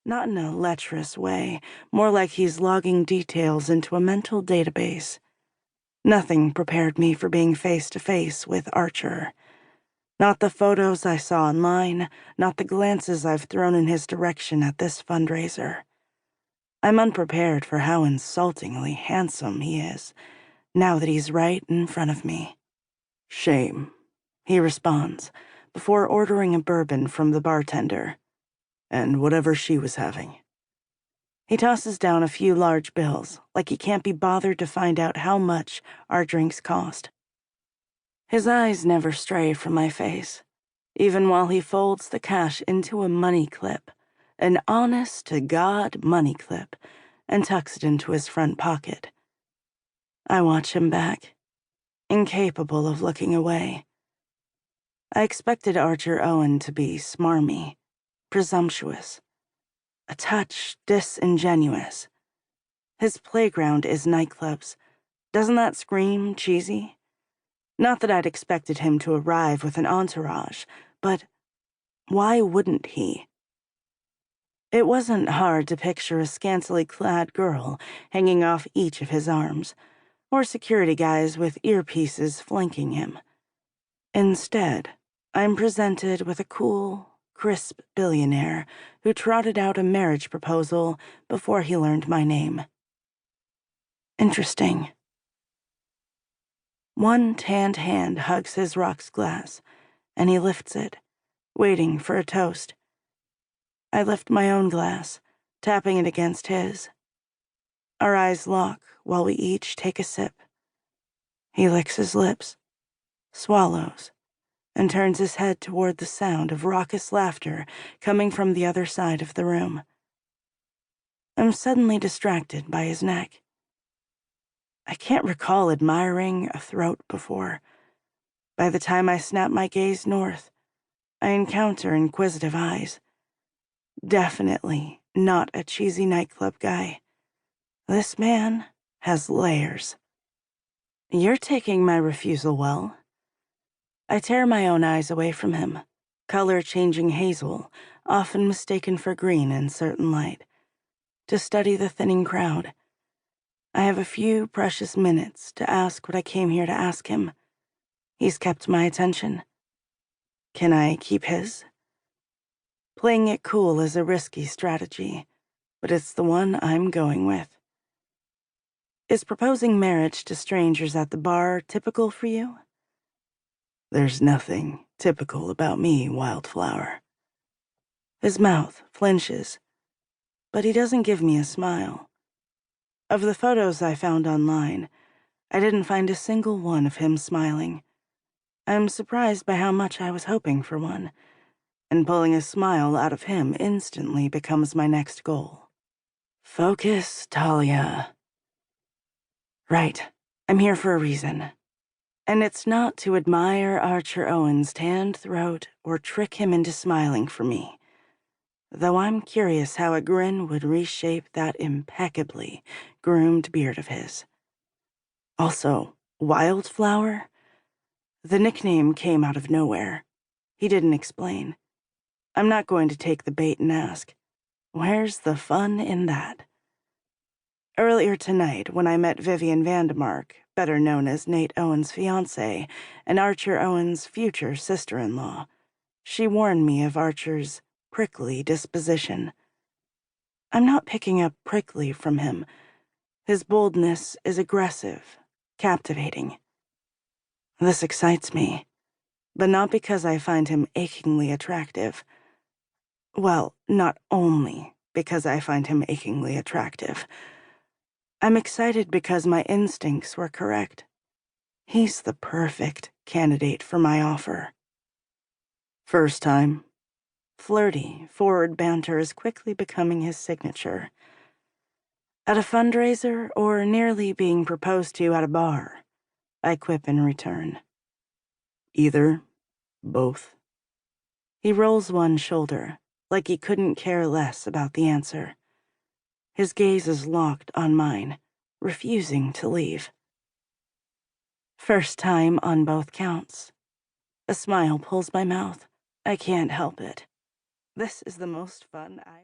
Not in a lecherous way, more like he's logging details into a mental database. Nothing prepared me for being face-to-face with Archer. Not the photos I saw online, not the glances I've thrown in his direction at this fundraiser. I'm unprepared for how insultingly handsome he is, now that he's right in front of me. "Shame," he responds, before ordering a bourbon from the bartender. "And whatever she was having." He tosses down a few large bills, like he can't be bothered to find out how much our drinks cost. His eyes never stray from my face, even while he folds the cash into a money clip, an honest-to-God money clip, and tucks it into his front pocket. I watch him back, incapable of looking away. I expected Archer Owen to be smarmy, presumptuous, a touch disingenuous. His playground is nightclubs. Doesn't that scream cheesy? Not that I'd expected him to arrive with an entourage, but why wouldn't he? It wasn't hard to picture a scantily clad girl hanging off each of his arms, or security guys with earpieces flanking him. Instead, I'm presented with a cool, crisp billionaire who trotted out a marriage proposal before he learned my name. Interesting. One tanned hand hugs his rocks glass, and he lifts it, waiting for a toast. I lift my own glass, tapping it against his. Our eyes lock while we each take a sip. He licks his lips, swallows, and turns his head toward the sound of raucous laughter coming from the other side of the room. I'm suddenly distracted by his neck. I can't recall admiring a throat before. By the time I snap my gaze north, I encounter inquisitive eyes. Definitely not a cheesy nightclub guy. This man has layers. You're taking my refusal well. I tear my own eyes away from him, color changing hazel, often mistaken for green in certain light, to study the thinning crowd. I have a few precious minutes to ask what I came here to ask him. He's kept my attention. Can I keep his? Playing it cool is a risky strategy, but it's the one I'm going with. Is proposing marriage to strangers at the bar typical for you? There's nothing typical about me, Wildflower. His mouth flinches, but he doesn't give me a smile. Of the photos I found online, I didn't find a single one of him smiling. I'm surprised by how much I was hoping for one, and pulling a smile out of him instantly becomes my next goal. Focus, Talia. Right, I'm here for a reason. And it's not to admire Archer Owen's tanned throat or trick him into smiling for me, though I'm curious how a grin would reshape that impeccably groomed beard of his. Also, Wildflower? The nickname came out of nowhere. He didn't explain. I'm not going to take the bait and ask, where's the fun in that? Earlier tonight, when I met Vivian Vandemark, better known as Nate Owen's fiancée and Archer Owen's future sister-in-law, she warned me of Archer's prickly disposition. I'm not picking up prickly from him. His boldness is aggressive, captivating. This excites me, but not because I find him achingly attractive. Well, not only because I find him achingly attractive. I'm excited because my instincts were correct. He's the perfect candidate for my offer. First time. Flirty, forward banter is quickly becoming his signature. At a fundraiser or nearly being proposed to at a bar, I quip in return. Either, both. He rolls one shoulder, like he couldn't care less about the answer. His gaze is locked on mine, refusing to leave. First time on both counts. A smile pulls my mouth. I can't help it. This is the most fun I've